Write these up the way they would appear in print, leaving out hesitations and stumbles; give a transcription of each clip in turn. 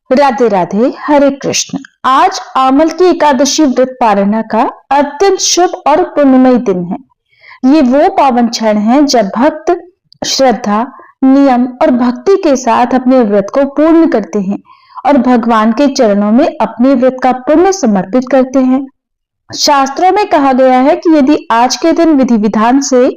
राधे राधे, हरे कृष्ण। आज आमल की एकादशी व्रत पारणा का अत्यंत शुभ और पुण्यमय दिन है। ये वो पावन क्षण है जब भक्त श्रद्धा, नियम और भक्ति के साथ अपने व्रत को पूर्ण करते हैं और भगवान के चरणों में अपने व्रत का पुण्य समर्पित करते हैं। शास्त्रों में कहा गया है कि यदि आज के दिन विधि विधान से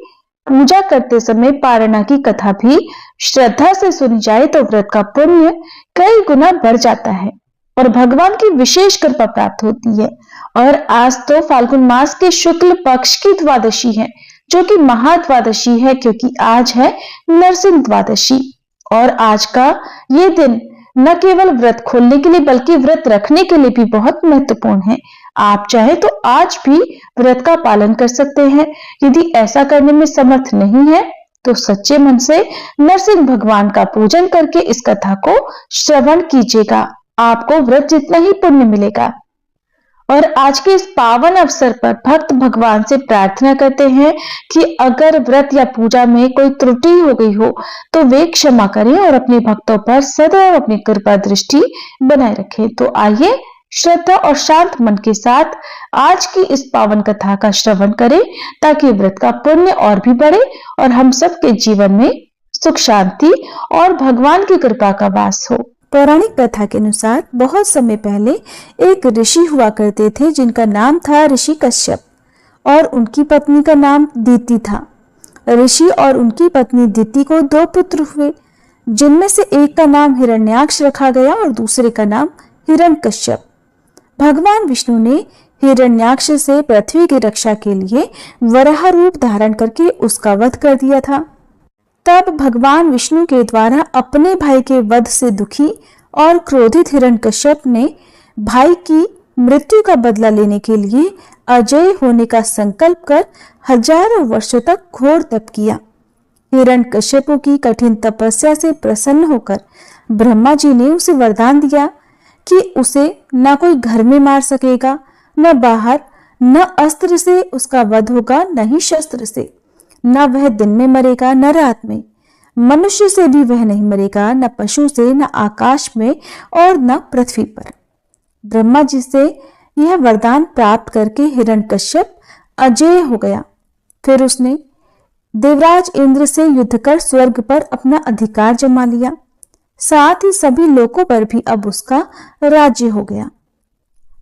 पूजा करते समय पारणा की कथा भी श्रद्धा से सुनी जाए तो व्रत का पुण्य कई गुना बढ़ जाता है और भगवान की विशेष कृपा प्राप्त होती है। और आज तो फाल्गुन मास के शुक्ल पक्ष की द्वादशी है, जो कि महाद्वादशी है, क्योंकि आज है नरसिंह द्वादशी। और आज का ये दिन न केवल व्रत खोलने के लिए बल्कि व्रत रखने के लिए भी बहुत महत्वपूर्ण है। आप चाहे तो आज भी व्रत का पालन कर सकते हैं। यदि ऐसा करने में समर्थ नहीं है तो सच्चे मन से नरसिंह भगवान का पूजन करके इस कथा को श्रवण कीजिएगा। आपको व्रत जितना ही पुण्य मिलेगा। और आज के इस पावन अवसर पर भक्त भगवान से प्रार्थना करते हैं कि अगर व्रत या पूजा में कोई त्रुटि हो गई हो तो वे क्षमा करें और अपने भक्तों पर सदैव अपनी कृपा दृष्टि बनाए रखें। तो आइए श्रद्धा और शांत मन के साथ आज की इस पावन कथा का श्रवण करें, ताकि व्रत का पुण्य और भी बढ़े और हम सबके जीवन में सुख शांति और भगवान की कृपा का वास हो। पौराणिक कथा के अनुसार बहुत समय पहले एक ऋषि हुआ करते थे जिनका नाम था ऋषि कश्यप और उनकी पत्नी का नाम दीति था। ऋषि और उनकी पत्नी दीति को दो पुत्र हुए, जिनमें से एक का नाम हिरण्याक्ष रखा गया और दूसरे का नाम हिरण्यकश्यप। भगवान विष्णु ने हिरण्याक्ष से पृथ्वी की रक्षा के लिए वराह रूप धारण करके उसका वध कर दिया था। तब भगवान विष्णु के द्वारा अपने भाई के वध से दुखी और क्रोधित हिरण्यकश्यप ने भाई की मृत्यु का बदला लेने के लिए अजय होने का संकल्प कर हजारों वर्षों तक घोर तप किया। हिरण्यकश्यपों की कठिन तपस्या से प्रसन्न होकर ब्रह्मा जी ने उसे वरदान दिया कि उसे न कोई घर में मार सकेगा, न बाहर, न अस्त्र से उसका वध होगा, न ही शस्त्र से। न वह दिन में मरेगा न रात में, मनुष्य से भी वह नहीं मरेगा, न पशु से, न आकाश में और न पृथ्वी पर। ब्रह्मा जी से यह वरदान प्राप्त करके हिरण्यकश्यप अजेय हो गया। फिर उसने देवराज इंद्र से युद्ध कर स्वर्ग पर अपना अधिकार जमा लिया। साथ ही सभी लोकों पर भी अब उसका राज्य हो गया।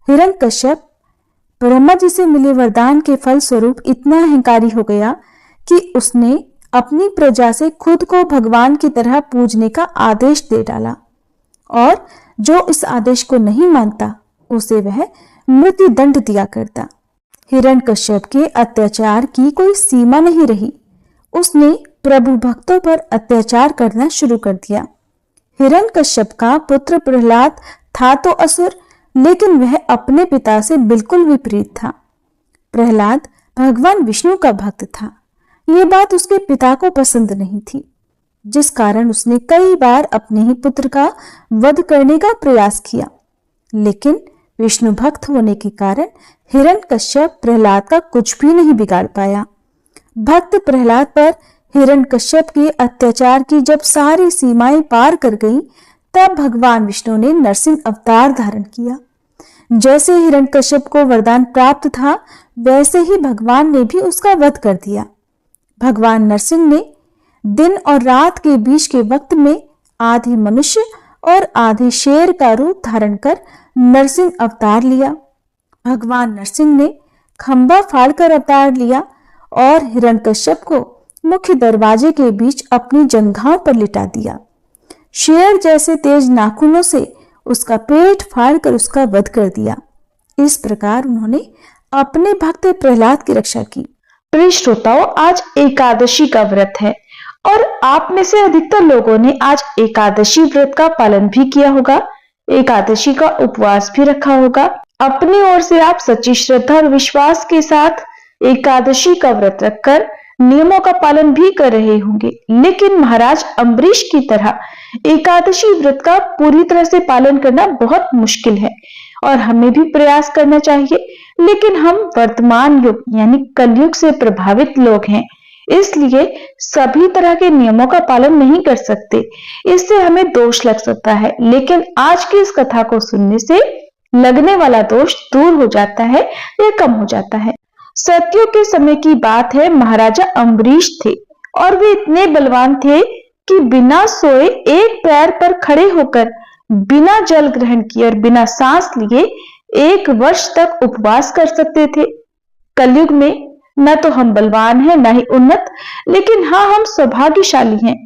हिरण्यकश्यप ब्रह्मा जी से मिले वरदान के फल स्वरूप इतना अहंकारी हो गया कि उसने अपनी प्रजा से खुद को भगवान की तरह पूजने का आदेश दे डाला और जो इस आदेश को नहीं मानता उसे वह मृत्यु दंड दिया करता। हिरण्यकश्यप के अत्याचार की कोई सीमा नहीं रही। उसने प्रभु भक्तों पर अत्याचार करना शुरू कर दिया। हिरण्यकश्यप का पुत्र प्रहलाद था तो असुर, लेकिन वह अपने पिता से बिल्कुल विपरीत था। प्रहलाद भगवान विष्णु का भक्त था। ये बात उसके पिता को पसंद नहीं थी, जिस कारण उसने कई बार अपने ही पुत्र का वध करने का प्रयास किया। लेकिन विष्णु भक्त होने के कारण हिरण्यकश्यप प्रहलाद का कुछ भी नहीं बिगाड़ पाया। भक्त प्रहलाद पर हिरण्यकश्यप के अत्याचार की जब सारी सीमाएं पार कर गईं, तब भगवान विष्णु ने नरसिंह अवतार धारण किया। जैसे हिरण्यकश्यप को वरदान प्राप्त था, वैसे ही भगवान ने भी उसका वध कर दिया। भगवान नरसिंह ने दिन और रात के बीच के वक्त में आधे मनुष्य और आधे शेर का रूप धारण कर नरसिंह अवतार लिया। भगवान नरसिंह ने खंभा फाड़कर अवतार लिया और हिरण्यकश्यप को मुख्य दरवाजे के बीच अपनी जंघाओं पर लिटा दिया। शेर जैसे तेज नाखूनों से उसका पेट फाड़कर उसका वध कर दिया। इस प्रकार उन्होंने अपने भक्त प्रहलाद की रक्षा की। प्रिय श्रोताओ, आज एकादशी का व्रत है और आप में से अधिकतर लोगों ने आज एकादशी व्रत का पालन भी किया होगा, एकादशी का उपवास भी रखा होगा। अपनी ओर से आप सच्ची श्रद्धा और विश्वास के साथ एकादशी का व्रत रखकर नियमों का पालन भी कर रहे होंगे। लेकिन महाराज अम्बरीश की तरह एकादशी व्रत का पूरी तरह से पालन करना बहुत मुश्किल है और हमें भी प्रयास करना चाहिए। लेकिन हम वर्तमान युग यानी कलयुग से प्रभावित लोग हैं, इसलिए सभी तरह के नियमों का पालन नहीं कर सकते, इससे हमें दोष लग सकता है। लेकिन आज की इस कथा को सुनने से लगने वाला दोष दूर हो जाता है या कम हो जाता है। सतयुग के समय की बात है। महाराजा अम्बरीश थे और वे इतने बलवान थे कि बिना सोए एक पैर पर खड़े होकर, बिना जल ग्रहण किए और बिना सांस लिए 1 वर्ष तक उपवास कर सकते थे। कलयुग में न तो हम बलवान हैं, न ही उन्नत, लेकिन हाँ, हम सौभाग्यशाली हैं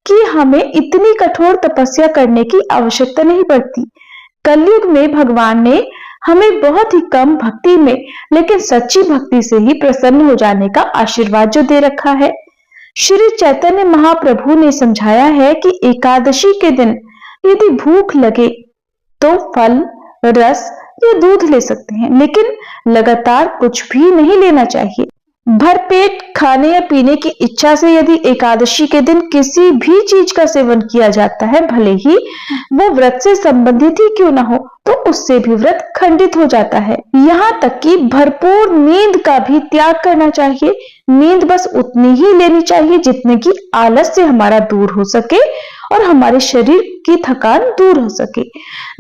कि हमें इतनी कठोर तपस्या करने की आवश्यकता नहीं पड़ती। कलयुग में भगवान ने हमें बहुत ही कम भक्ति में, लेकिन सच्ची भक्ति से ही प्रसन्न हो जाने का आशीर्वाद जो दे रखा है। श्री चैतन्य महाप्रभु ने समझाया है कि एकादशी के दिन यदि भूख लगे तो फल, रस या दूध ले सकते हैं, लेकिन लगातार कुछ भी नहीं लेना चाहिए। भरपेट खाने या पीने की इच्छा से यदि एकादशी के दिन किसी भी चीज का सेवन किया जाता है, भले ही वो व्रत से संबंधित ही क्यों ना हो, तो उससे भी व्रत खंडित हो जाता है। यहाँ तक कि भरपूर नींद का भी त्याग करना चाहिए। नींद बस उतनी ही लेनी चाहिए जितने की आलस से हमारा दूर हो सके और हमारे शरीर की थकान दूर हो सके।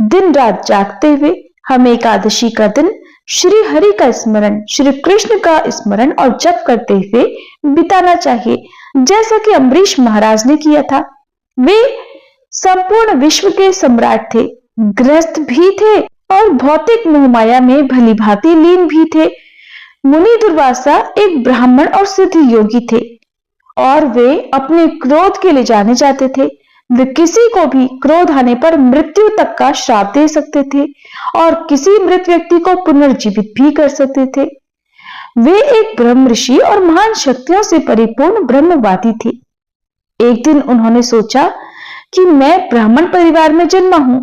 दिन रात जागते हुए हमें एकादशी का दिन श्री हरि का स्मरण, श्री कृष्ण का स्मरण और जप करते हुए बिताना चाहिए, जैसा कि अम्बरीश महाराज ने किया था। वे संपूर्ण विश्व के सम्राट थे, गृहस्थ भी थे और भौतिक मोहमाया में भली भांति लीन भी थे। मुनि दुर्वासा एक ब्राह्मण और सिद्ध योगी थे और वे अपने क्रोध के लिए जाने जाते थे। वे किसी को भी क्रोध आने पर मृत्यु तक का श्राप दे सकते थे और किसी मृत व्यक्ति को पुनर्जीवित भी कर सकते थे। वे एक ब्रह्म ऋषि और महान शक्तियों से परिपूर्ण ब्रह्मवादी थे। एक दिन उन्होंने सोचा कि मैं ब्राह्मण परिवार में जन्मा हूं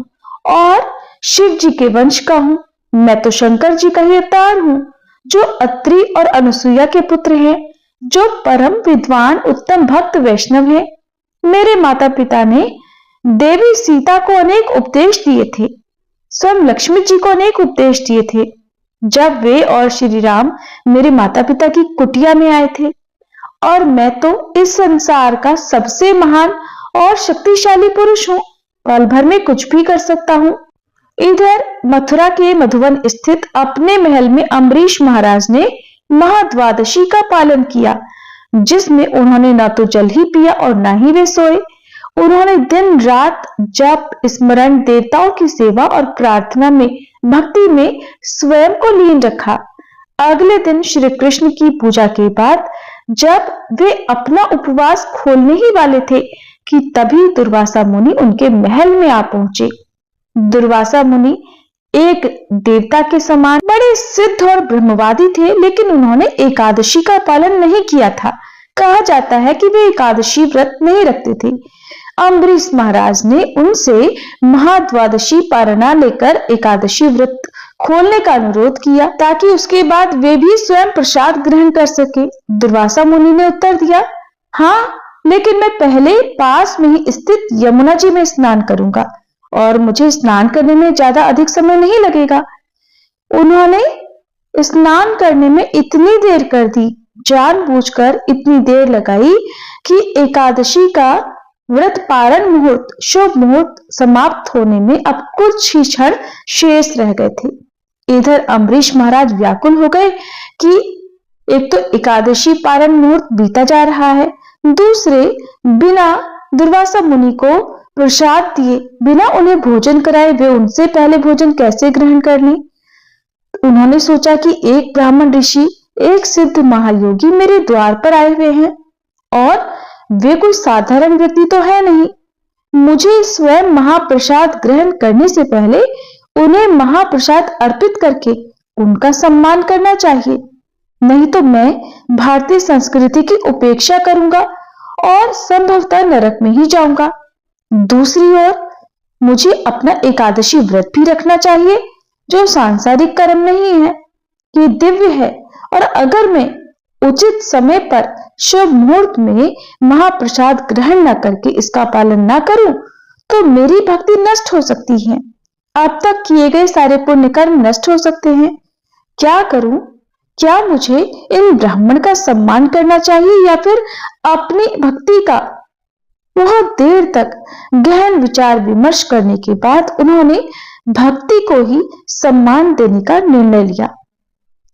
और शिव जी के वंश का हूं। मैं तो शंकर जी का ही अवतार हूं, जो अत्रि और अनुसुईया के पुत्र हैं, जो परम विद्वान उत्तम भक्त वैष्णव हैं। मेरे माता पिता ने देवी सीता को अनेक उपदेश दिए थे, स्वयं लक्ष्मी जी को अनेक उपदेश दिए थे जब वे और श्री राम मेरे माता पिता की कुटिया में आए थे। और मैं तो इस संसार का सबसे महान और शक्तिशाली पुरुष हूं, पल भर में कुछ भी कर सकता हूं। इधर मथुरा के मधुवन स्थित अपने महल में अम्बरीश महाराज ने महाद्वादशी का पालन किया, जिसमें उन्होंने न तो जल ही पिया और न ही वे सोए। उन्होंने दिन रात जप, स्मरण, देवताओं की सेवा और प्रार्थना में, भक्ति में स्वयं को लीन रखा। अगले दिन श्री कृष्ण की पूजा के बाद जब वे अपना उपवास खोलने ही वाले थे कि तभी दुर्वासा मुनि उनके महल में आ पहुंचे। दुर्वासा मुनि एक देवता के समान बड़े सिद्ध और ब्रह्मवादी थे, लेकिन उन्होंने एकादशी का पालन नहीं किया था। कहा जाता है कि वे एकादशी व्रत नहीं रखते थे। अम्बरीश महाराज ने उनसे महाद्वादशी पारणा लेकर एकादशी व्रत खोलने का अनुरोध किया, ताकि उसके बाद वे भी स्वयं प्रसाद ग्रहण कर सके। दुर्वासा मुनि ने उत्तर दिया, हाँ, लेकिन मैं पहले पास में ही स्थित यमुना जी में स्नान करूंगा और मुझे स्नान करने में ज्यादा अधिक समय नहीं लगेगा। उन्होंने स्नान करने में इतनी देर कर दी, जानबूझकर इतनी देर लगाई कि एकादशी का व्रत पारण मुहूर्त, शुभ मुहूर्त समाप्त होने में अब कुछ ही क्षण शेष रह गए थे। इधर अम्बरीश महाराज व्याकुल हो गए कि एक तो एकादशी पारण मुहूर्त बीता जा रहा है, दूसरे बिना दुर्वासा मुनि को प्रसाद दिए, बिना उन्हें भोजन कराए वे उनसे पहले भोजन कैसे ग्रहण कर लें। उन्होंने सोचा कि एक ब्राह्मण ऋषि, एक सिद्ध महायोगी मेरे द्वार पर आए हुए हैं और वे कोई साधारण व्यक्ति तो है नहीं। मुझे स्वयं महाप्रसाद ग्रहण करने से पहले उन्हें महाप्रसाद अर्पित करके उनका सम्मान करना चाहिए, नहीं तो मैं भारतीय संस्कृति की उपेक्षा करूंगा और संभवतः नरक में ही जाऊंगा। दूसरी ओर मुझे अपना एकादशी व्रत भी रखना चाहिए, जो सांसारिक कर्म नहीं है, ये दिव्य है। और अगर मैं उचित समय पर शुभ मुहूर्त में महाप्रसाद ग्रहण न करके इसका पालन न करूं, तो मेरी भक्ति नष्ट हो सकती है। अब तक किए गए सारे पुण्य कर्म नष्ट हो सकते हैं। क्या करूं? क्या मुझे इन ब्राह्मण का सम्मान करना चाहिए या फिर अपनी भक्ति का? बहुत देर तक गहन विचार विमर्श करने के बाद उन्होंने भक्ति को ही सम्मान देने का निर्णय लिया।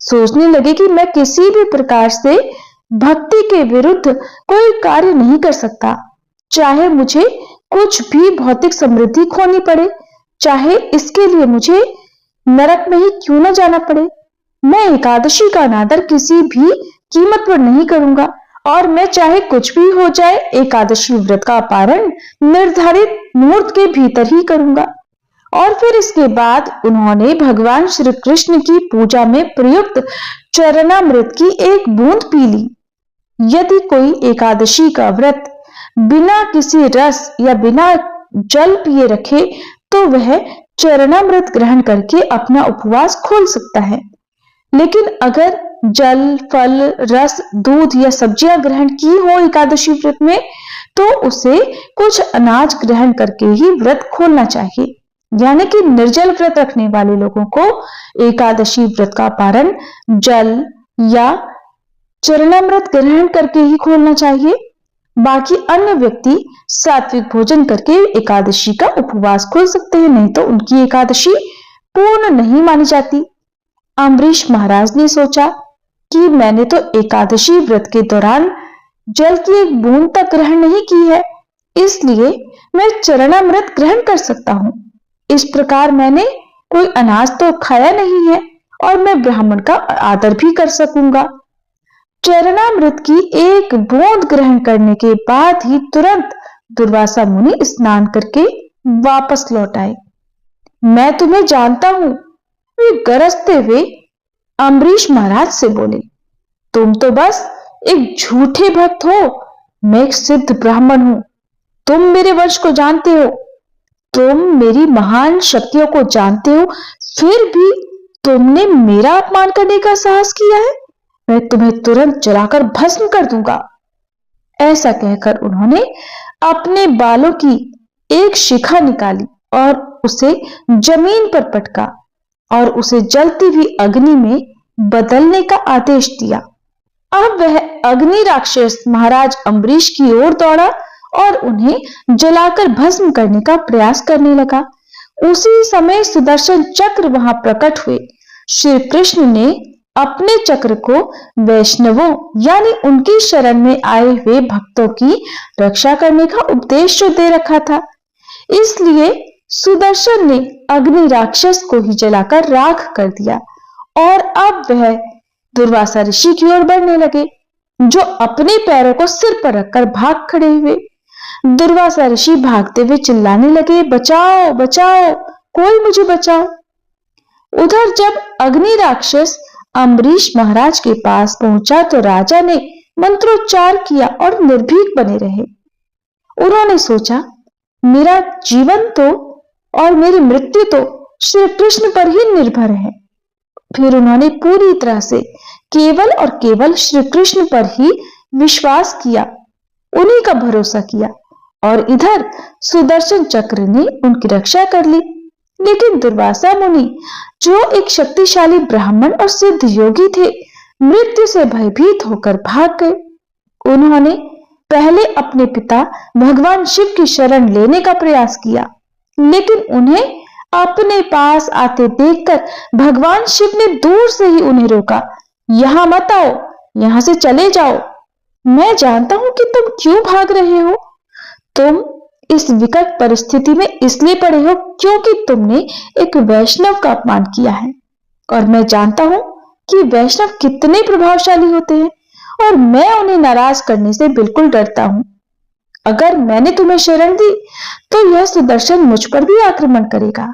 सोचने लगे कि मैं किसी भी प्रकार से भक्ति के विरुद्ध कोई कार्य नहीं कर सकता, चाहे मुझे कुछ भी भौतिक समृद्धि खोनी पड़े, चाहे इसके लिए मुझे नरक में ही क्यों न जाना पड़े। मैं एकादशी का अनादर किसी भी कीमत पर नहीं करूंगा और मैं चाहे कुछ भी हो जाए एकादशी व्रत का पारण निर्धारित मुहूर्त के भीतर ही करूंगा। और फिर इसके बाद उन्होंने भगवान श्री कृष्ण की पूजा में प्रयुक्त चरणामृत की एक बूंद पी ली। यदि कोई एकादशी का व्रत बिना किसी रस या बिना जल पिए रखे तो वह चरणामृत ग्रहण करके अपना उपवास खोल सकता है, लेकिन अगर जल, फल, रस, दूध या सब्जियां ग्रहण की हो एकादशी व्रत में तो उसे कुछ अनाज ग्रहण करके ही व्रत खोलना चाहिए। यानी कि निर्जल व्रत रखने वाले लोगों को एकादशी व्रत का पारण जल या चरणामृत ग्रहण करके ही खोलना चाहिए। बाकी अन्य व्यक्ति सात्विक भोजन करके एकादशी का उपवास खोल सकते हैं, नहीं तो उनकी एकादशी पूर्ण नहीं मानी जाती। अम्बरीश महाराज ने सोचा कि मैंने तो एकादशी व्रत के दौरान जल की एक बूंद तक ग्रहण नहीं की है, इसलिए मैं चरणामृत ग्रहण कर सकता हूं। इस प्रकार मैंने कोई अनाज तो खाया नहीं है और मैं ब्राह्मण का आदर भी कर सकूंगा। चरणामृत की एक बूंद ग्रहण करने के बाद ही तुरंत दुर्वासा मुनि स्नान करके वापस लौट आए। मैं तुम्हें जानता हूं, वे गरजते हुए अम्बरीश महाराज से बोले, तुम तो बस एक झूठे भक्त हो, मैं एक सिद्ध ब्राह्मण हूं। तुम मेरे वंश को जानते हो, तुम मेरी महान शक्तियों को जानते हो, फिर भी तुमने मेरा अपमान करने का साहस किया है। मैं तुम्हें तुरंत जलाकर भस्म कर दूंगा। ऐसा कहकर उन्होंने अपने बालों की एक शिखा निकाली और उसे जमीन पर पटका और उसे जलती हुई अग्नि में बदलने का आदेश दिया। अब वह अग्नि राक्षस महाराज अम्बरीश की ओर दौड़ा और उन्हें जलाकर भस्म करने का प्रयास करने लगा। उसी समय सुदर्शन चक्र वहां प्रकट हुए। श्री कृष्ण ने अपने चक्र को वैष्णवों यानी उनकी शरण में आए हुए भक्तों की रक्षा करने का उपदेश जो दे रखा था, इसलिए सुदर्शन ने अग्नि राक्षस को ही जलाकर राख कर दिया और अब वह दुर्वासा ऋषि की ओर बढ़ने लगे, जो अपने पैरों को सिर पर रखकर भाग खड़े हुए। दुर्वासा ऋषि भागते हुए चिल्लाने लगे, बचाओ बचाओ, कोई मुझे बचाओ। उधर जब अग्नि राक्षस अम्बरीश महाराज के पास पहुंचा तो राजा ने मंत्रोच्चार किया और निर्भीक बने रहे। उन्होंने सोचा, मेरा जीवन तो और मेरी मृत्यु तो श्री कृष्ण पर ही निर्भर है। फिर उन्होंने पूरी तरह से केवल और केवल श्री कृष्ण पर ही विश्वास किया, उन्हीं का भरोसा किया और इधर सुदर्शन चक्र ने उनकी रक्षा कर ली। लेकिन दुर्वासा मुनि, जो एक शक्तिशाली ब्राह्मण और सिद्ध योगी थे, मृत्यु से भयभीत होकर भाग गए। उन्होंने पहले अपने पिता भगवान शिव की शरण लेने का प्रयास किया, लेकिन उन्हें अपने पास आते देखकर भगवान शिव ने दूर से ही उन्हें रोका। यहां मत आओ, यहां से चले जाओ। मैं जानता हूं कि तुम क्यों भाग रहे हो। तुम इस विकट परिस्थिति में इसलिए पड़े हो क्योंकि तुमने एक वैष्णव का अपमान किया है, और मैं जानता हूं कि वैष्णव कितने प्रभावशाली होते हैं और मैं उन्हें नाराज करने से बिल्कुल डरता हूं। अगर मैंने तुम्हें शरण दी तो यह सुदर्शन मुझ पर भी आक्रमण करेगा।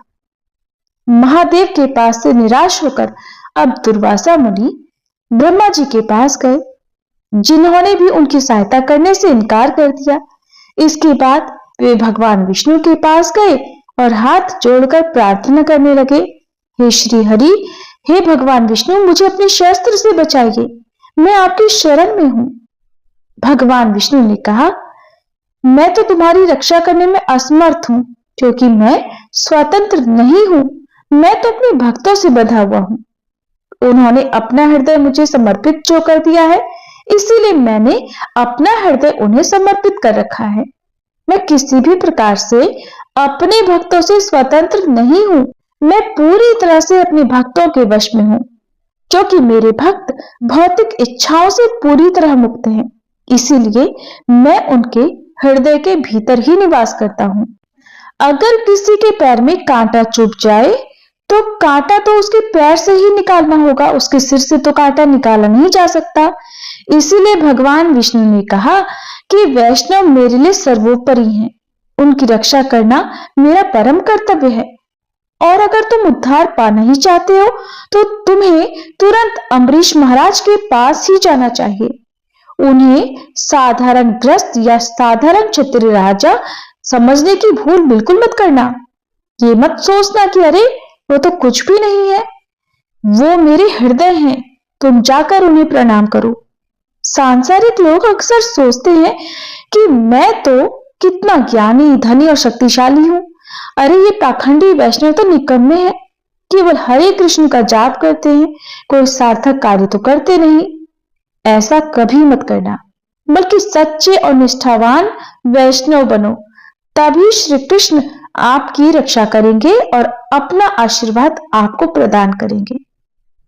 महादेव के पास से निराश होकर अब दुर्वासा मुनि ब्रह्मा जी के पास गए, जिन्होंने भी उनकी सहायता करने से इनकार कर दिया। इसके बाद वे भगवान विष्णु के पास गए और हाथ जोड़कर प्रार्थना करने लगे, हे श्री हरि, हे भगवान विष्णु, मुझे अपने शस्त्र से बचाइए, मैं आपकी शरण में हूं। भगवान विष्णु ने कहा, मैं तो तुम्हारी रक्षा करने में असमर्थ हूं, क्योंकि मैं स्वतंत्र नहीं हूं, मैं तो अपने भक्तों से बंधा हुआ हूं। उन्होंने अपना हृदय मुझे समर्पित जो कर दिया है, इसीलिए मैंने अपना हृदय उन्हें समर्पित कर रखा है। मैं किसी भी प्रकार से अपने भक्तों से स्वतंत्र नहीं हूं। मैं पूरी तरह से अपने भक्तों के वश में हूं, क्योंकि मेरे भक्त भौतिक इच्छाओं से पूरी तरह मुक्त हैं। इसीलिए मैं उनके हृदय के भीतर ही निवास करता हूं। अगर किसी के पैर में कांटा चुभ जाए तो कांटा तो उसके पैर से ही निकालना होगा, उसके सिर से तो कांटा निकाला नहीं जा सकता। इसीलिए भगवान विष्णु ने कहा कि वैष्णव मेरे लिए सर्वोपरि हैं, उनकी रक्षा करना मेरा परम कर्तव्य है। और अगर तुम उद्धार पाना ही चाहते हो तो तुम्हें तुरंत अम्बरीश महाराज के पास ही जाना चाहिए। उन्हें साधारण ग्रस्त या साधारण क्षत्रिय राजा समझने की भूल बिल्कुल मत करना। ये मत सोचना कि अरे वो तो कुछ भी नहीं है, वो मेरे हृदय हैं, तुम जाकर उन्हें प्रणाम करो। सांसारिक लोग अक्सर सोचते हैं कि मैं तो कितना ज्ञानी, धनी और शक्तिशाली हूं। अरे ये पाखंडी वैष्णव तो निकम्मे हैं, केवल हरे कृष्ण का जाप करते हैं, कोई सार्थक कार्य तो करते नहीं। ऐसा कभी मत करना, बल्कि सच्चे और निष्ठावान वैष्णव बनो, तभी श्री कृष्ण आपकी रक्षा करेंगे और अपना आशीर्वाद आपको प्रदान करेंगे।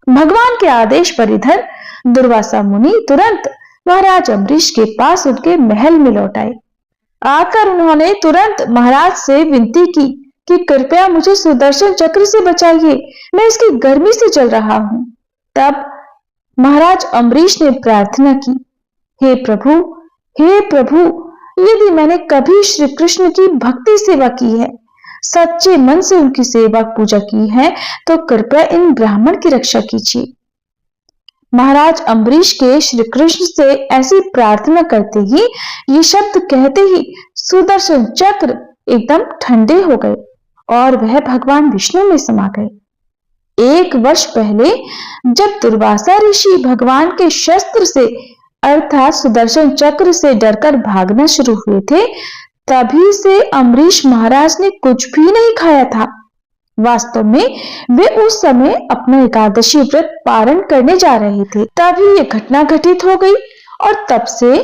भगवान के आदेश पर इधर दुर्वासा मुनि तुरंत महाराज अम्बरीश के पास उनके महल में लौट आए। आकर उन्होंने तुरंत महाराज से विनती की कि कृपया मुझे सुदर्शन चक्र से बचाइए, मैं इसकी गर्मी से जल रहा हूं। तब महाराज अम्बरीश ने प्रार्थना की, हे प्रभु, यदि मैंने कभी श्री कृष्ण की भक्ति सेवा की है, सच्चे मन से उनकी सेवा पूजा की है, तो कृपया इन ब्राह्मण की रक्षा कीजिए। महाराज अम्बरीश के श्री कृष्ण से ऐसी प्रार्थना करते ही, ये शब्द कहते ही सुदर्शन चक्र एकदम ठंडे हो गए और वह भगवान विष्णु में समा गए। 1 वर्ष पहले जब दुर्वासा ऋषि भगवान के शस्त्र से अर्थात सुदर्शन चक्र से डरकर भागना शुरू हुए थे, तभी से अम्बरीश महाराज ने कुछ भी नहीं खाया था। वास्तव में वे उस समय अपना एकादशी व्रत पारण करने जा रहे थे। तभी ये घटना घटित हो गई और तब से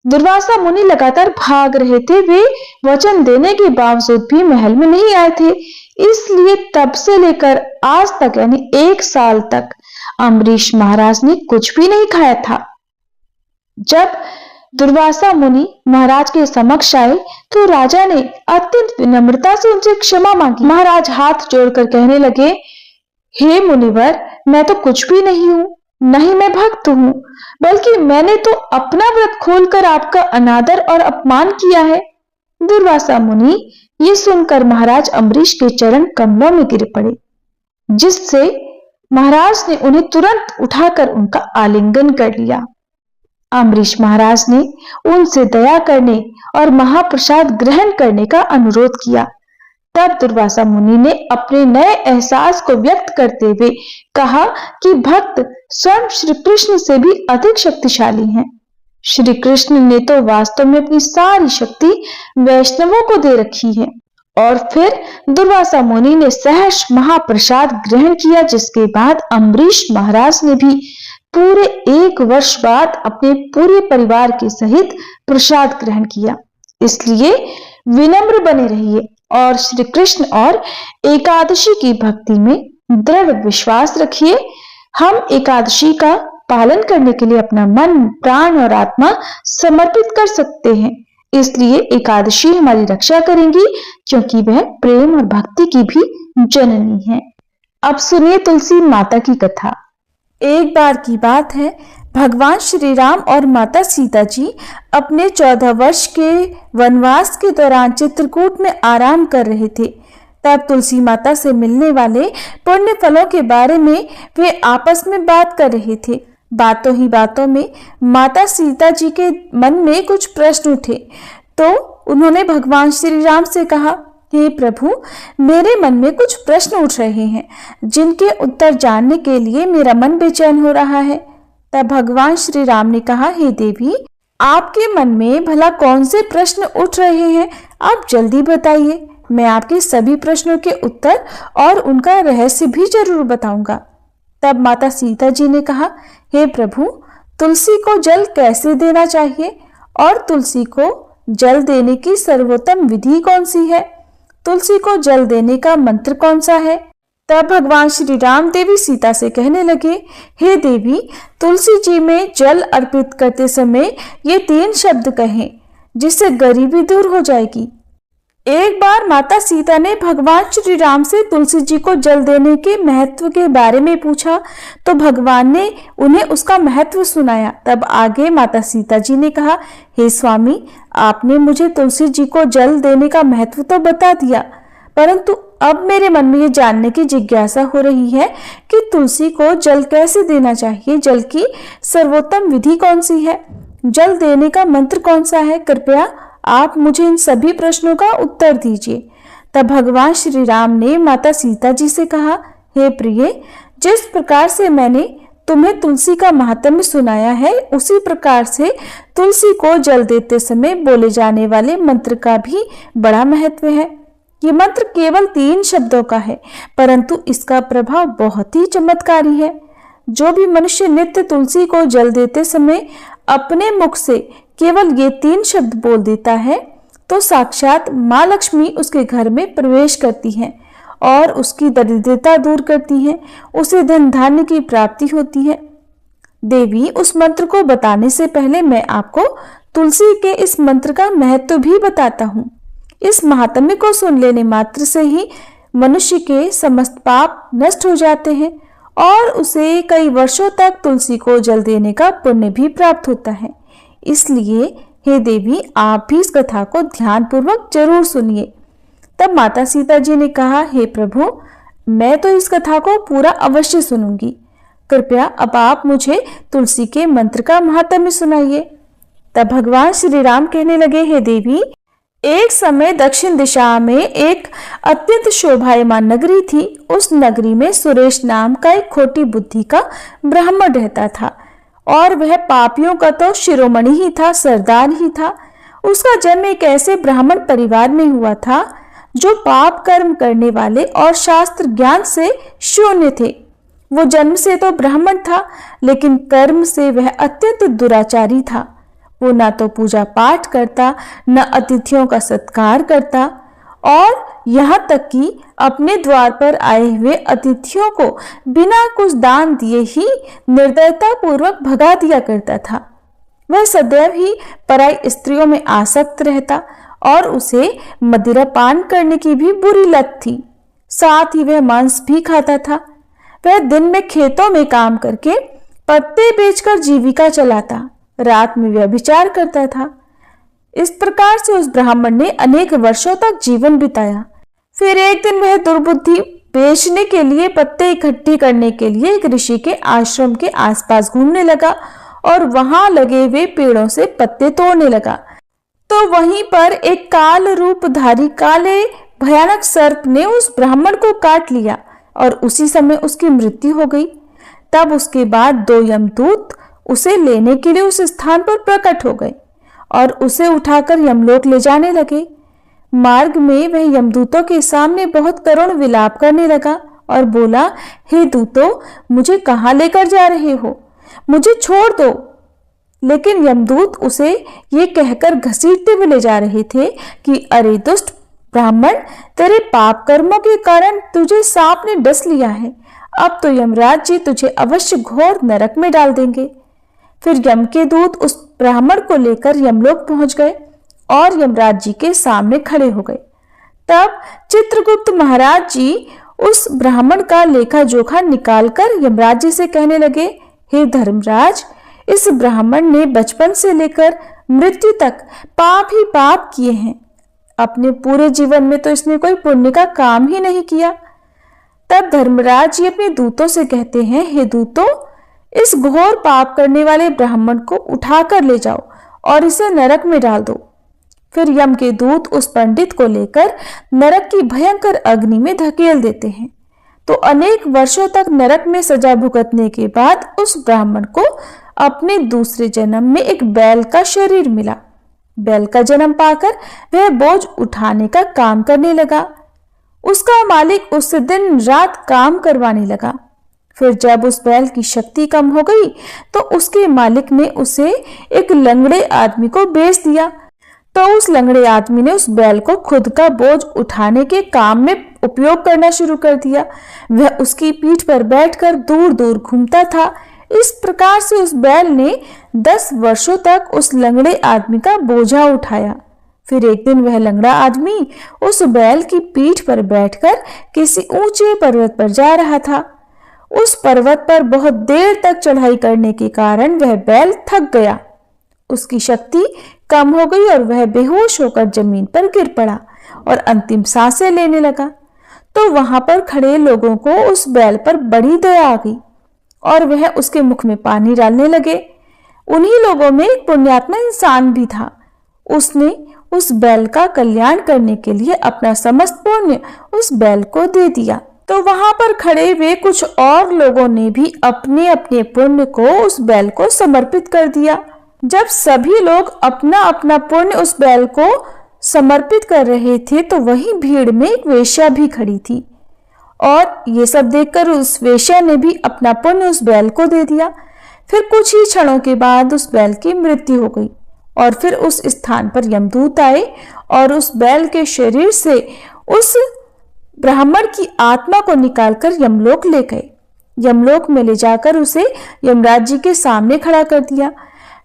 दुर्वासा मुनि लगातार भाग रहे थे। वे वचन देने के बावजूद भी महल में नहीं आए थे। इसलिए तब से लेकर आज तक यानी 1 साल तक अम्बरीश महाराज ने कुछ भी नहीं खाया था। जब दुर्वासा मुनि महाराज के समक्ष आए तो राजा ने अत्यंत विनम्रता से उनसे क्षमा मांगी। महाराज हाथ जोड़कर कहने लगे, हे मुनिवर, मैं तो कुछ भी नहीं हूं, न ही मैं भक्त हूं, बल्कि मैंने तो अपना व्रत खोलकर आपका अनादर और अपमान किया है। दुर्वासा मुनि ये सुनकर महाराज अम्बरीश के चरण कमलों में गिर पड़े, जिससे महाराज ने उन्हें तुरंत उठाकर उनका आलिंगन कर लिया। अम्बरीश महाराज ने उनसे दया करने और महाप्रसाद ग्रहण करने का अनुरोध किया। तब दुर्वासा मुनि ने अपने नए एहसास को व्यक्त करते हुए कहा कि भक्त स्वयं श्री कृष्ण से भी अधिक शक्तिशाली हैं। श्री कृष्ण ने तो वास्तव में अपनी सारी शक्ति वैष्णवों को दे रखी है। और फिर दुर्वासा मुनि ने सहर्ष महाप्रसाद ग्रहण किया, जिसके बाद अम्बरीश महाराज ने भी पूरे 1 वर्ष बाद अपने पूरे परिवार के सहित प्रसाद ग्रहण किया। इसलिए विनम्र बने रहिए और श्री कृष्ण और एकादशी की भक्ति में दृढ़ विश्वास रखिए। हम एकादशी का पालन करने के लिए अपना मन, प्राण और आत्मा समर्पित कर सकते हैं। इसलिए एकादशी हमारी रक्षा करेंगी, क्योंकि वह प्रेम और भक्ति की भी जननी है। अब सुनिए तुलसी माता की कथा। एक बार की बात है, भगवान श्री राम और माता सीता जी अपने 14 वर्ष के वनवास के दौरान चित्रकूट में आराम कर रहे थे। तब तुलसी माता से मिलने वाले पुण्य फलों के बारे में वे आपस में बात कर रहे थे। बातों ही बातों में माता सीता जी के मन में कुछ प्रश्न उठे, तो उन्होंने भगवान श्री राम से कहा, हे प्रभु, मेरे मन में कुछ प्रश्न उठ रहे हैं, जिनके उत्तर जानने के लिए मेरा मन बेचैन हो रहा है। तब भगवान श्री राम ने कहा, हे देवी, आपके मन में भला कौन से प्रश्न उठ रहे हैं? आप जल्दी बताइए, मैं आपके सभी प्रश्नों के उत्तर और उनका रहस्य भी जरूर बताऊंगा। तब माता सीता जी ने कहा, हे प्रभु, तुलसी को जल कैसे देना चाहिए और तुलसी को जल देने की सर्वोत्तम विधि कौन सी है? तुलसी को जल देने का मंत्र कौन सा है? तब भगवान श्री राम देवी सीता से कहने लगे, हे देवी, तुलसी जी में जल अर्पित करते समय ये 3 शब्द कहें, जिससे गरीबी दूर हो जाएगी। एक बार माता सीता ने भगवान श्री राम से तुलसी जी को जल देने के महत्व के बारे में पूछा, तो भगवान ने उन्हें उसका महत्व सुनाया। तब आगे माता सीता जी ने कहा, हे स्वामी, आपने मुझे तुलसी जी को जल देने का महत्व तो बता दिया, परंतु अब मेरे मन में ये जानने की जिज्ञासा हो रही है कि तुलसी को जल कैसे देना चाहिए, जल की सर्वोत्तम विधि कौन सी है, जल देने का मंत्र कौन सा है? कृपया आप मुझे इन सभी प्रश्नों का उत्तर दीजिए। तब भगवान श्री राम ने माता सीता जी से कहा, हे प्रिय, जिस प्रकार से मैंने तुम्हें तुलसी का महात्म्य सुनाया है, उसी प्रकार से तुलसी को जल देते समय बोले जाने वाले मंत्र का भी बड़ा महत्व है। ये मंत्र केवल 3 शब्दों का है, परंतु इसका प्रभाव बहुत ही चमत्कारी है। जो भी मनुष्य नित्य तुलसी को जल देते समय अपने मुख से केवल ये 3 शब्द बोल देता है, तो साक्षात माँ लक्ष्मी उसके घर में प्रवेश करती हैं और उसकी दरिद्रता दूर करती हैं, उसे धन धान्य की प्राप्ति होती है। देवी, उस मंत्र को बताने से पहले मैं आपको तुलसी के इस मंत्र का महत्व भी बताता हूँ। इस महात्म्य को सुन लेने मात्र से ही मनुष्य के समस्त पाप नष्ट हो जाते हैं और उसे कई वर्षों तक तुलसी को जल देने का पुण्य भी प्राप्त होता है। इसलिए हे देवी, आप भी इस कथा को ध्यानपूर्वक जरूर सुनिए। तब माता सीता जी ने कहा, हे प्रभु, मैं तो इस कथा को पूरा अवश्य सुनूंगी। कृपया अब आप मुझे तुलसी के मंत्र का महात्म्य सुनाइए। तब भगवान श्री राम कहने लगे, हे देवी, एक समय दक्षिण दिशा में एक अत्यंत शोभायमान नगरी थी। उस नगरी में सुरेश नाम का एक खोटी बुद्धि का ब्राह्मण रहता था और वह पापियों का तो शिरोमणि ही था, सरदार ही था। उसका जन्म एक ऐसे ब्राह्मण परिवार में हुआ था जो पाप कर्म करने वाले और शास्त्र ज्ञान से शून्य थे। वो जन्म से तो ब्राह्मण था, लेकिन कर्म से वह अत्यंत दुराचारी था। वो ना तो पूजा पाठ करता, न अतिथियों का सत्कार करता और यहाँ तक कि अपने द्वार पर आए हुए अतिथियों को बिना कुछ दान दिए ही निर्दयता पूर्वक भगा दिया करता था। वह सदैव ही पराई स्त्रियों में आसक्त रहता और उसे मदिरा पान करने की भी बुरी लत थी। साथ ही वह मांस भी खाता था। वह दिन में खेतों में काम करके पत्ते बेचकर जीविका चलाता, रात में व्यभिचार करता था। इस प्रकार से उस ब्राह्मण ने अनेक वर्षों तक जीवन बिताया। फिर एक दिन वह दुर्बुद्धि बेचने के लिए पत्ते इकट्ठे करने के लिए एक ऋषि के आश्रम के आसपास घूमने लगा और वहां लगे हुए पेड़ों से पत्ते तोड़ने लगा। तो वहीं पर एक काल रूपधारी काले भयानक सर्प ने उस ब्राह्मण को काट लिया और उसी समय उसकी मृत्यु हो गई। तब उसके बाद 2 यमदूत उसे लेने के लिए उस स्थान पर प्रकट हो गए और उसे उठाकर यमलोक ले जाने लगे। मार्ग में वह यमदूतों के सामने बहुत करुण विलाप करने लगा और बोला, हे दूतों, मुझे कहाँ लेकर जा रहे हो? मुझे छोड़ दो। लेकिन यमदूत उसे ये कहकर घसीटते हुए ले जा रहे थे कि अरे दुष्ट ब्राह्मण, तेरे पाप कर्मों के कारण तुझे सांप ने डस लिया है। अब तो यमराज जी तुझे अवश्य घोर नरक में डाल देंगे। फिर यम के दूत उस ब्राह्मण को लेकर यमलोक पहुंच गए और यमराज जी के सामने खड़े हो गए। तब चित्रगुप्त महाराज जी उस ब्राह्मण का लेखा जोखा निकालकर यमराज जी से कहने लगे, हे धर्मराज, इस ब्राह्मण ने बचपन से लेकर मृत्यु तक पाप ही पाप किए हैं। अपने पूरे जीवन में तो इसने कोई पुण्य का काम ही नहीं किया। तब धर्मराज जी अपने दूतों से कहते हैं, हे दूतों, इस घोर पाप करने वाले ब्राह्मण को उठाकर ले जाओ और इसे नरक में डाल दो। फिर यम के दूत उस पंडित को लेकर नरक की भयंकर अग्नि में धकेल देते हैं। तो अनेक वर्षों तक नरक में सजा भुगतने के बाद उस ब्राह्मण को अपने दूसरे जन्म में एक बैल का शरीर मिला। बैल का जन्म पाकर वह बोझ उठाने का काम करने लगा। उसका मालिक उससे दिन रात काम करवाने लगा। फिर जब उस बैल की शक्ति कम हो गई तो उसके मालिक ने उसे एक लंगड़े आदमी को बेच दिया। तो उस लंगड़े आदमी ने उस बैल को खुद का बोझ उठाने के काम में उपयोग करना शुरू कर दिया। वह उसकी पीठ पर बैठकर दूर दूर घूमता था। इस प्रकार से उस बैल ने 10 वर्षों तक उस लंगड़े आदमी का बोझा उठाया। फिर एक दिन वह लंगड़ा आदमी उस बैल की पीठ पर बैठकर किसी ऊंचे पर्वत पर जा रहा था। उस पर्वत पर बहुत देर तक चढ़ाई करने के कारण वह बैल थक गया। उसकी शक्ति कम हो गई और वह बेहोश होकर जमीन पर गिर पड़ा और अंतिम सांसें लेने लगा। तो वहां पर खड़े लोगों को उस बैल पर बड़ी दया आ गई और वह उसके मुख में पानी डालने लगे। उन्हीं लोगों में एक पुण्यात्मा इंसान भी था। उसने उस बैल का कल्याण करने के लिए अपना समस्त पुण्य उस बैल को दे दिया। तो वहां पर खड़े हुए कुछ और लोगों ने भी अपने अपने पुण्य को उस बैल को समर्पित कर दिया। जब सभी लोग अपना अपना पुण्य उस बैल को समर्पित कर रहे थे तो वही भीड़ में एक वेश्या भी खड़ी थी और ये सब देखकर उस वेश्या ने भी अपना पुण्य उस बैल को दे दिया। फिर कुछ ही क्षणों के बाद उस बैल की मृत्यु हो गई और फिर उस स्थान पर यमदूत आए और उस बैल के शरीर से उस ब्राह्मण की आत्मा को निकालकर यमलोक ले गए। यमलोक में ले जाकर उसे यमराज जी के सामने खड़ा कर दिया।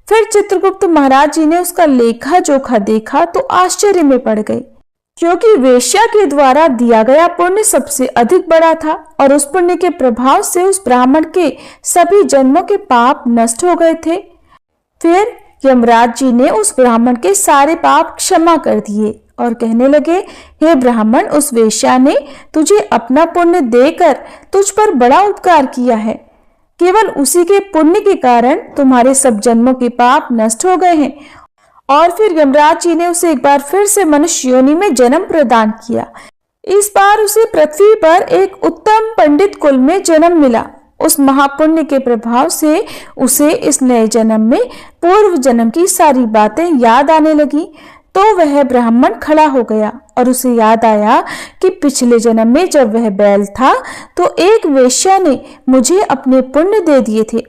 फिर चित्रगुप्त महाराज जी ने उसका लेखा जोखा देखा तो आश्चर्य में पड़ गए, क्योंकि वेश्या के द्वारा दिया गया पुण्य सबसे अधिक बड़ा था और उस पुण्य के प्रभाव से उस ब्राह्मण के सभी जन्मों के पाप नष्ट हो गए थे। फिर यमराज जी ने उस ब्राह्मण के सारे पाप क्षमा कर दिए और कहने लगे, हे ब्राह्मण, उस वेश्या ने तुझे अपना पुण्य देकर तुझ पर बड़ा उपकार किया है। केवल उसी के पुण्य के कारण तुम्हारे सब जन्मों के पाप नष्ट हो गए हैं। और फिर यमराज जी ने उसे एक बार फिर से मनुष्य योनि में जन्म प्रदान किया। इस बार उसे पृथ्वी पर एक उत्तम पंडित कुल में जन्म मिला। उस महापुण्य के प्रभाव से उसे इस नए जन्म में पूर्व जन्म की सारी बातें याद आने लगी। तो वह ब्राह्मण खड़ा हो गया और उसे याद आया कि पिछले जन्म में जब वह बैल था तो एक वेश्या ने मुझे अपने पुण्य दे दिए थे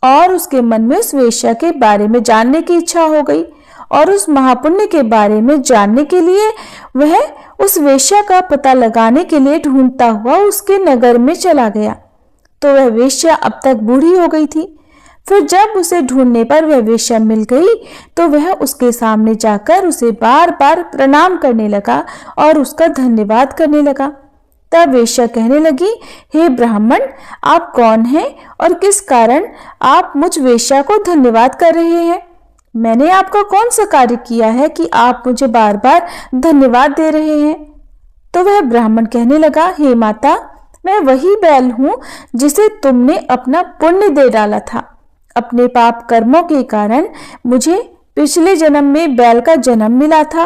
और उसके मन में उस वेश्या के बारे में जानने की इच्छा हो गई और उस महापुण्य के बारे में जानने के लिए वह उस वेश्या का पता लगाने के लिए ढूंढता हुआ उसके नगर में चला गया। तो वह वेश्या अब तक बूढ़ी हो गई थी। फिर जब उसे ढूंढने पर वह वेश्या मिल गई तो वह उसके सामने जाकर उसे बार बार प्रणाम करने लगा और उसका धन्यवाद करने लगा। तब वेश्या कहने लगी, हे ब्राह्मण, आप कौन हैं और किस कारण आप मुझ वेश्या को धन्यवाद कर रहे हैं? मैंने आपका कौन सा कार्य किया है कि आप मुझे बार बार धन्यवाद दे रहे हैं? तो वह ब्राह्मण कहने लगा, हे माता, मैं वही बैल हूं जिसे तुमने अपना पुण्य दे डाला था। अपने पाप कर्मों के कारण मुझे पिछले जन्म में बैल का जन्म मिला था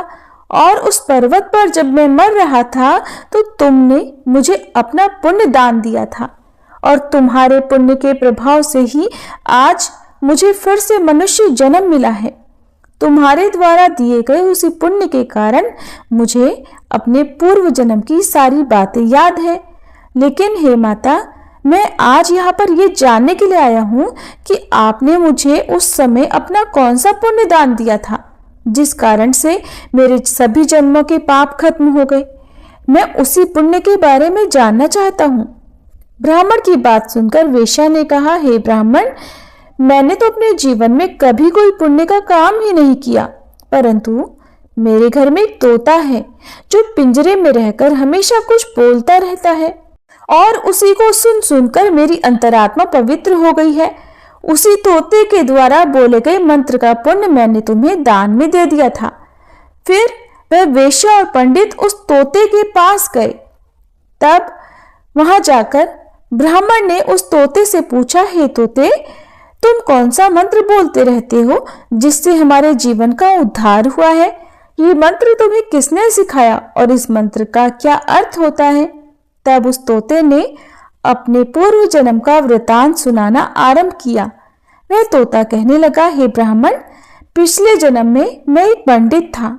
और उस पर्वत पर जब मैं मर रहा था तो तुमने मुझे अपना पुण्य दान दिया था और तुम्हारे पुण्य के प्रभाव से ही आज मुझे फिर से मनुष्य जन्म मिला है। तुम्हारे द्वारा दिए गए उसी पुण्य के कारण मुझे अपने पूर्व जन्म की सारी बातें याद है। लेकिन हे माता, मैं आज यहाँ पर ये जानने के लिए आया हूँ कि आपने मुझे उस समय अपना कौन सा पुण्य दान दिया था जिस कारण से मेरे सभी जन्मों के पाप खत्म हो गए। मैं उसी पुण्य के बारे में जानना चाहता हूँ। ब्राह्मण की बात सुनकर वेश्या ने कहा, हे ब्राह्मण, मैंने तो अपने जीवन में कभी कोई पुण्य का काम ही नहीं किया, परंतु मेरे घर में एक तोता है जो पिंजरे में रहकर हमेशा कुछ बोलता रहता है और उसी को सुन सुनकर मेरी अंतरात्मा पवित्र हो गई है। उसी तोते के द्वारा बोले गए मंत्र का पुण्य मैंने तुम्हें दान में दे दिया था। फिर वह वेश्या और पंडित उस तोते के पास गए। तब वहां जाकर ब्राह्मण ने उस तोते से पूछा, हे तोते, तुम कौन सा मंत्र बोलते रहते हो जिससे हमारे जीवन का उद्धार हुआ है? ये मंत्र तुम्हें किसने सिखाया और इस मंत्र का क्या अर्थ होता है? तब उस तोते ने अपने पूर्व जन्म का वृतांत सुनाना आरंभ किया। वह तोता कहने लगा, हे ब्राह्मण, पिछले जन्म में मैं एक पंडित था।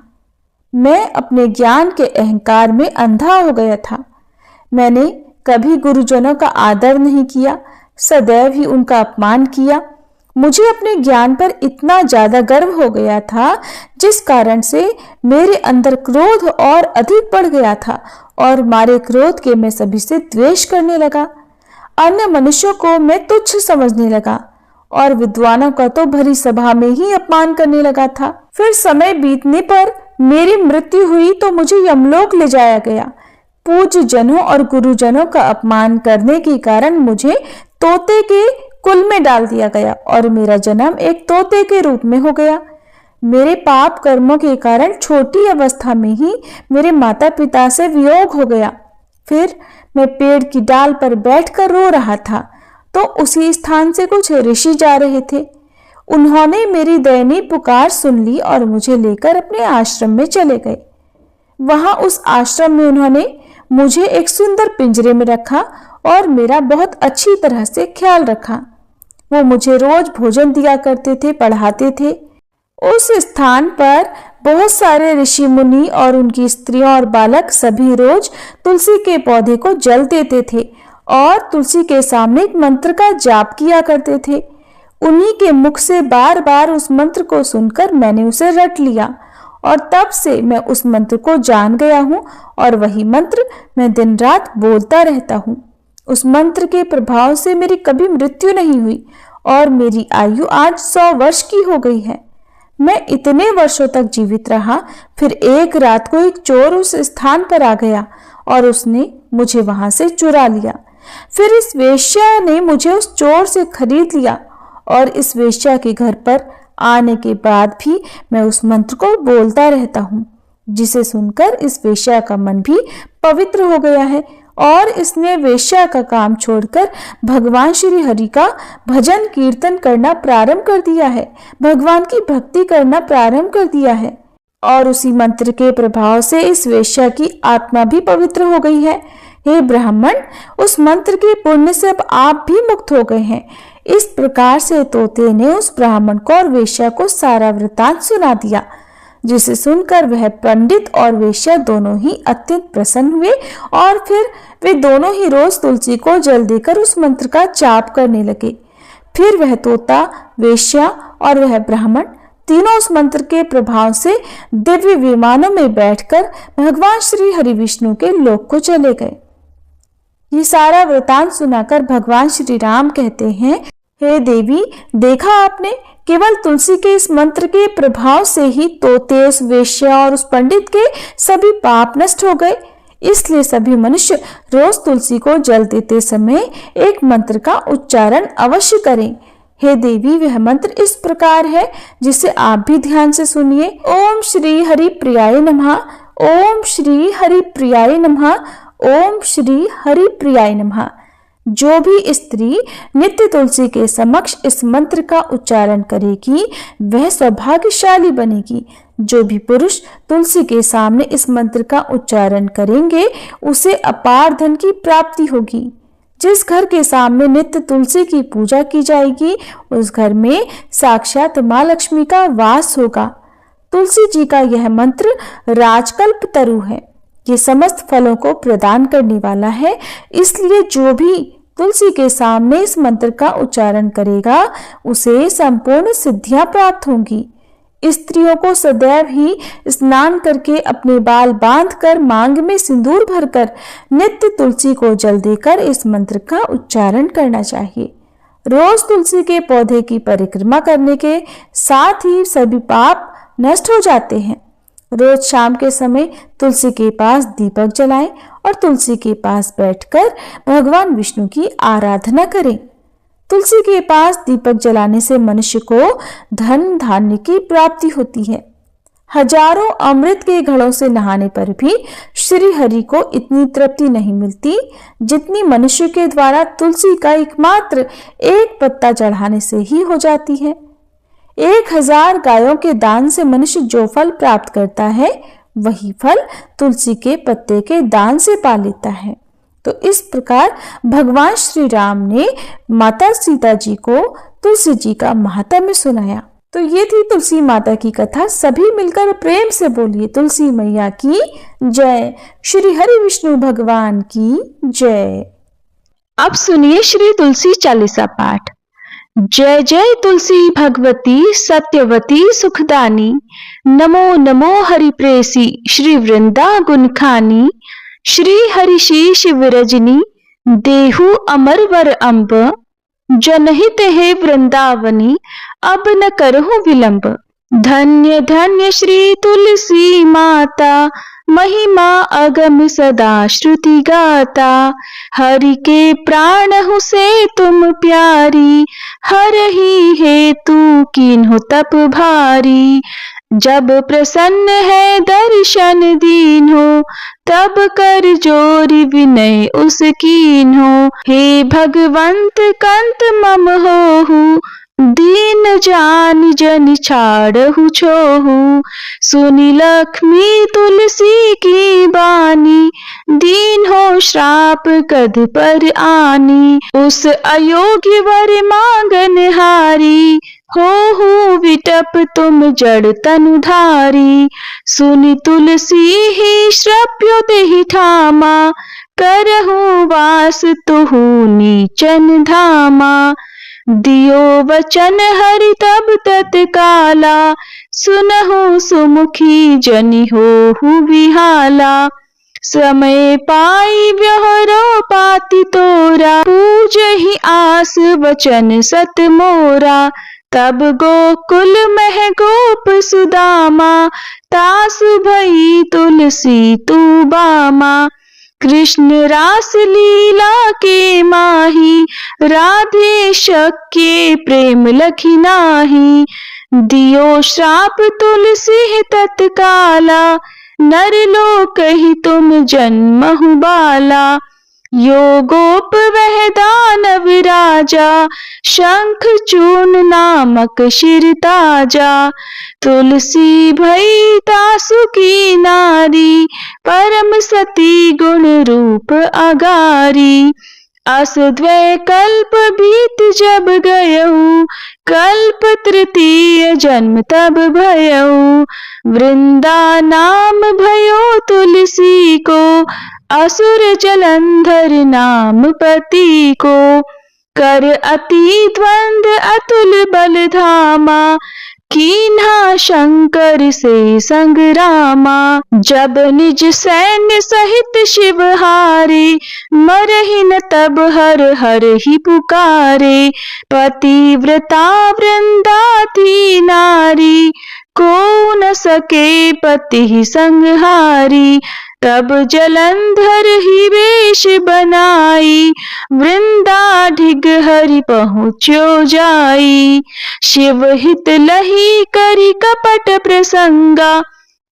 मैं अपने ज्ञान के अहंकार में अंधा हो गया था। मैंने कभी गुरुजनों का आदर नहीं किया, सदैव ही उनका अपमान किया। मुझे अपने ज्ञान पर इतना ज्यादा गर्व हो गया था, जिस कारण से मेरे अंदर क्रोध और अधिक बढ़ गया था और मारे क्रोध के मैं सभी से द्वेष करने लगा। अन्य मनुष्यों को मैं तुच्छ समझने लगा और विद्वानों का तो भरी सभा में ही अपमान करने लगा था। फिर समय बीतने पर मेरी मृत्यु हुई तो मुझे यमलोक ले जाया गया। पूज्य जनों और गुरुजनों का अपमान करने के कारण मुझे तोते के कुल में डाल दिया गया और मेरा जन्म एक तोते के रूप में हो गया। मेरे पाप कर्मों के कारण छोटी अवस्था में ही मेरे माता पिता से वियोग हो गया। फिर मैं पेड़ की डाल पर बैठकर रो रहा था तो उसी स्थान से कुछ ऋषि जा रहे थे। उन्होंने मेरी दयनीय पुकार सुन ली और मुझे लेकर अपने आश्रम में चले गए। वहां उस आश्रम में उन्होंने मुझे एक सुंदर पिंजरे में रखा और मेरा बहुत अच्छी तरह से ख्याल रखा। वो मुझे रोज भोजन दिया करते थे, पढ़ाते थे। उस स्थान पर बहुत सारे ऋषि मुनि और उनकी स्त्रियां और बालक सभी रोज तुलसी के पौधे को जल देते थे और तुलसी के सामने एक मंत्र का जाप किया करते थे। उन्हीं के मुख से बार बार उस मंत्र को सुनकर मैंने उसे रट लिया और तब से मैं उस मंत्र को जान गया हूँ और वही मंत्र मैं दिन रात बोलता रहता हूँ। उस मंत्र के प्रभाव से मेरी कभी मृत्यु नहीं हुई और मेरी आयु आज 100 वर्ष की हो गई है। मैं इतने वर्षों तक जीवित रहा। फिर एक रात को एक चोर उस स्थान पर आ गया और उसने मुझे वहां से चुरा लिया। फिर इस वेश्या ने मुझे उस चोर से खरीद लिया और इस वेश्या के घर पर आने के बाद भी मैं उस मंत्र को बोलता रहता हूँ, जिसे सुनकर इस वेश्या का मन भी पवित्र हो गया है और इसने वेश्या का काम छोड़कर भगवान श्री हरि का भजन कीर्तन करना प्रारंभ कर दिया है, भगवान की भक्ति करना प्रारंभ कर दिया है और उसी मंत्र के प्रभाव से इस वेश्या की आत्मा भी पवित्र हो गई है। हे ब्राह्मण, उस मंत्र के पुण्य से अब आप भी मुक्त हो गए हैं। इस प्रकार से तोते ने उस ब्राह्मण को और वेश्या को सारा वृतांत सुना दिया, जिसे सुनकर वह पंडित और वेश्या दोनों ही अत्यंत प्रसन्न हुए और फिर वे दोनों ही रोज तुलसी को जल देकर उस मंत्र का जाप करने लगे। फिर वह तोता, वेश्या और वह ब्राह्मण तीनों उस मंत्र के प्रभाव से दिव्य विमानों में बैठकर भगवान श्री हरि विष्णु के लोक को चले गए। ये सारा वृतांत सुनाकर भगवान श्री राम कहते हैं, हे देवी, देखा आपने, केवल तुलसी के इस मंत्र के प्रभाव से ही तोते, उस वेश्या और उस पंडित के सभी पाप नष्ट हो गए। इसलिए सभी मनुष्य रोज तुलसी को जल देते समय एक मंत्र का उच्चारण अवश्य करें। हे देवी, वह मंत्र इस प्रकार है, जिसे आप भी ध्यान से सुनिए। ओम श्री हरि प्रियाय नमः, ओम श्री हरि प्रियाय नमः, ओम श्री हरि प्रियाय नमः। जो भी स्त्री नित्य तुलसी के समक्ष इस मंत्र का उच्चारण करेगी वह सौभाग्यशाली बनेगी। जो भी पुरुष तुलसी के सामने इस मंत्र का उच्चारण करेंगे उसे अपार धन की प्राप्ति होगी। जिस घर के सामने नित्य तुलसी की पूजा की जाएगी उस घर में साक्षात माँ लक्ष्मी का वास होगा। तुलसी जी का यह मंत्र राजकल्प तरु है। ये समस्त फलों को प्रदान करने वाला है। इसलिए जो भी तुलसी के सामने इस मंत्र का उच्चारण करेगा उसे संपूर्ण सिद्धियां प्राप्त होंगी। स्त्रियों को सदैव ही स्नान करके अपने बाल बांधकर मांग में सिंदूर भरकर नित्य तुलसी को जल देकर इस मंत्र का उच्चारण करना चाहिए। रोज तुलसी के पौधे की परिक्रमा करने के साथ ही सभी पाप नष्ट हो जाते हैं। रोज शाम के समय तुलसी के पास दीपक जलाएं और तुलसी के पास बैठकर भगवान विष्णु की आराधना करें। तुलसी के पास दीपक जलाने से मनुष्य को धन धान्य की प्राप्ति होती है। हजारों अमृत के घड़ों से नहाने पर भी श्री हरि को इतनी तृप्ति नहीं मिलती जितनी मनुष्य के द्वारा तुलसी का एकमात्र एक पत्ता चढ़ाने से ही हो जाती है। 1000 गायों के दान से मनुष्य जो फल प्राप्त करता है वही फल तुलसी के पत्ते के दान से पा लेता है। तो इस प्रकार भगवान श्री राम ने माता सीता जी को तुलसी जी का महात्म्य सुनाया। तो ये थी तुलसी माता की कथा। सभी मिलकर प्रेम से बोलिए तुलसी मैया की जय। श्री हरि विष्णु भगवान की जय। अब सुनिए श्री तुलसी चालीसा पाठ। जय जय तुलसी भगवती सत्यवती सुखदानी, नमो नमो हरिप्रेसी श्री वृंदा गुणखानी। श्री हरिशीष विरजनी देहु अमर वर अम्ब, जनहित है वृंदावनी अब न करहु विलंब। धन्य धन्य श्री तुलसी माता, महिमा अगम सदा श्रुति गाता। हरि के प्राण हूँ से तुम प्यारी, हर ही है तू कीन्हु तप भारी। जब प्रसन्न है दर्शन दीन्हो, तब कर जोरी विनय उस कीन्हो। हे भगवंत कंत मम होहु, दीन जान जन छाड़हु छोहु। सुनी लक्ष्मी तुलसी की बानी, दीन हो श्राप कद पर आनी। उस अयोग्य वर मांगन हारी, हो विटप तुम जड़ तनुधारी। सुनि तुलसी ही श्रप्यो तेहि ठामा, करहु वास तुहु नीचन धामा। दियो वचन हरि तब तत्काला, सुनहु सुमुखी जनि होहु विहाला। समय पाई व्यवहारो पाति तोरा, पूजहि आस वचन सत मोरा। तब गोकुल मह गोप सुदामा, तासु भई तुलसी तू बामा। कृष्ण रास लीला के माही, राधे शक्य प्रेम लखी नाही। दियो श्राप तुलसी तत्काला, नर लोक ही तुम जन्महु बाला। यो गोप वह दानव राजा, शंख चूर्ण नामक शिर ताजा। तुलसी भई तासु की नारी, परम सती गुण रूप अगारी। अस द्वै कल्प बीत जब गयऊ, कल्प तृतीय जन्म तब भयऊ। वृंदा नाम भयो तुलसी को, असुर जलंधर नाम पति को। कर अति द्वंद अतुल बल धामा, कीन्हा शंकर से संग्रामा। जब निज सैन्य सहित शिव हारे, मरहि न तब हर हर ही पुकारे। पतिव्रता वृंदा थी नारी, को न सके पति संहारी। तब जलंधर ही वेश बनाई, वृंदा ढिग हरि पहुँच्यो जाई। शिव हित लही करी कपट प्रसंगा,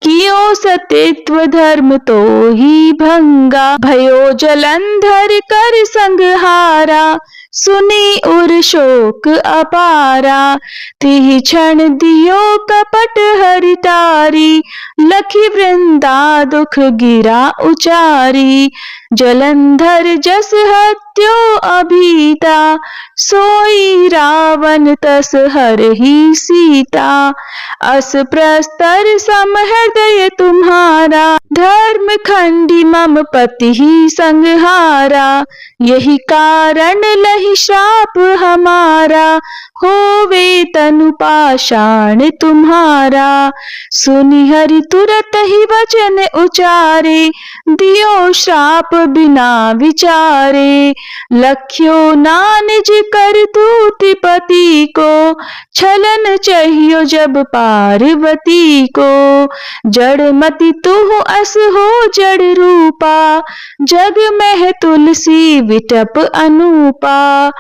कियो सतित्व धर्म तो ही भंगा। भयो जलंधर कर संहारा, सुनी उर शोक अपारा। तिहि क्षण दियो कपट हरि तारी, लखी वृंदा दुख गिरा उचारी। जलंधर जस हत्यो अभीता, सोई रावण तस हरहि सीता। अस प्रस्तर सम हृदय तुम्हारा, धर्म खंडी मम पति ही संहारा। यही कारण लहि श्राप हमारा, होवे तनु पाषाण तुम्हारा। सुनि हरि तुरत ही वचन उचारे, दियो श्राप बिना विचारे। लख्यो ना निज कर तूति पति को, छलन चाहियो जब पार्वती को। जड़ मति तुहु अस हो जड़ रूपा, जग में तुलसी विटप अनूपा।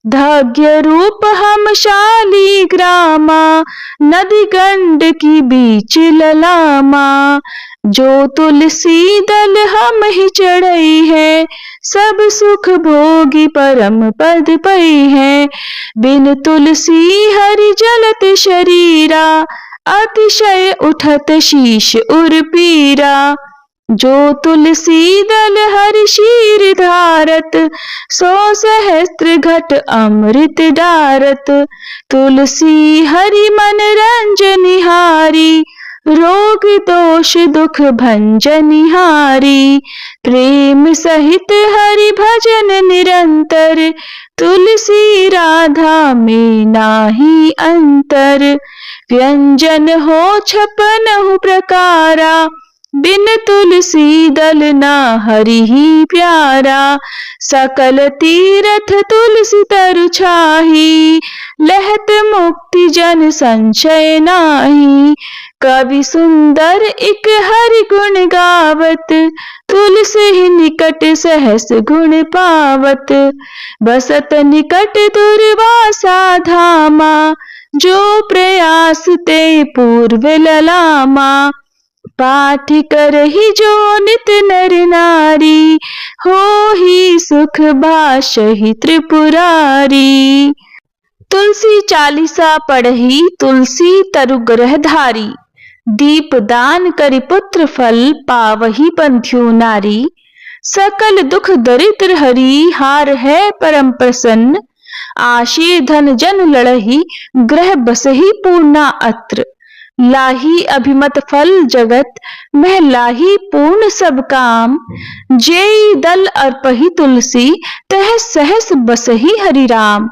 धाग्य रूप हम शाली ग्रामा, नदी गंड की बीच ललामा। जो तुलसी दल हम ही चढ़ई है, सब सुख भोगी परम पद पई है। बिन तुलसी हरि जलत शरीरा, अतिशय उठत शीश उर पीरा। जो तुलसी दल हरि शीर धारत, सो सहस्त्र घट अमृत डारत। तुलसी हरि मन रंजनिहारी, रोग दोष दुख भंजनिहारी। प्रेम सहित हरि भजन निरंतर, तुलसी राधा में नाही अंतर। व्यंजन हो 56 प्रकारा, बिन तुलसी दल ना हरि ही प्यारा। सकल तीरथ तुलसी तरु छाही, लहत मुक्ति जन संशय नाही। कवि सुंदर एक हरि गुण गावत, तुलसी ही निकट सहस गुण पावत। बसत निकट दुर्वासा धामा, जो प्रयास ते पूर्व ललामा। पाठ करहि जो नित नर नारी, हो ही सुख भाषहि त्रिपुरारी। तुलसी चालीसा पढ़ही तुलसी तरु ग्रह धारी। दीप दान करि पुत्र फल, पावही बंध्यो नारी। सकल दुख दरिद्र हरि, हार है परम प्रसन्न। आशी धन जन लड़ही, ग्रह बसही पूर्णा अत्र। लाही अभिमत फल जगत, मह लाही पूर्ण सब काम। जेई दल अर्पही तुलसी, तह सहस बसही हरि राम।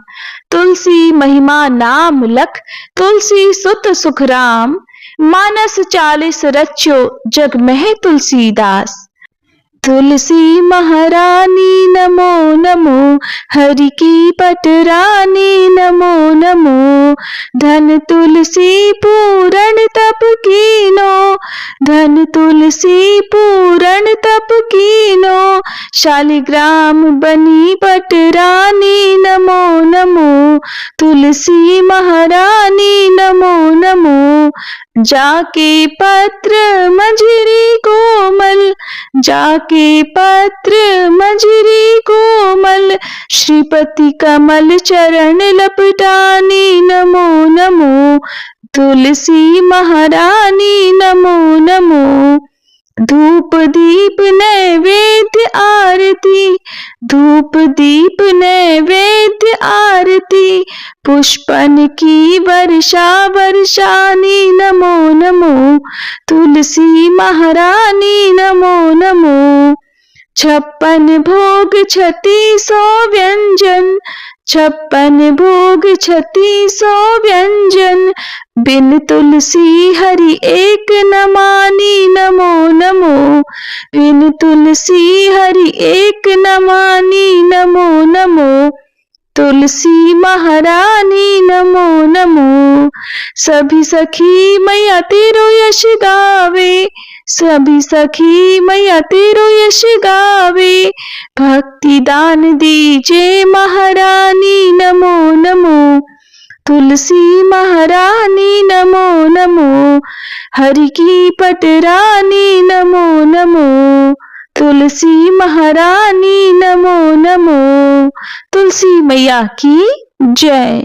तुलसी महिमा नाम लख, तुलसी सुत सुख राम। मानस 40 रच्यो, जग मह तुलसीदास। तुलसी महारानी नमो नमो, हरि की पटरानी नमो नमो। धन तुलसी पूरण तप कीनो, धन तुलसी पूरण तप कीनो। शालिग्राम बनी पटरानी नमो नमो, तुलसी महारानी नमो नमो। जाके पत्र मंजरी कोमल, जाके पत्र मंजरी कोमल। श्रीपति कमल चरण लपटानी नमो नमो, तुलसी महारानी नमो नमो। धूप दीप नैवेद्य आरती, धूप दीप नैवेद्य आरती। पुष्पन की वर्षा वर्षानी नमो नमो, तुलसी महारानी नमो नमो। 56 भोग 3600 व्यंजन, 56 भोग 3600 व्यंजन। बिन तुलसी हरि एक न मानी नमो नमो, बिन तुलसी हरि एक न मानी नमो नमो। तुलसी महारानी नमो नमो। सभी सखी मैया तेरो यश गावे, सभी सखी मैया तेरो यश गावे। भक्ति दान दीजे महारानी नमो नमो, तुलसी महारानी नमो नमो। हरि की पटरानी नमो नमो, तुलसी महारानी नमो नमो। तुलसी मैया की जय।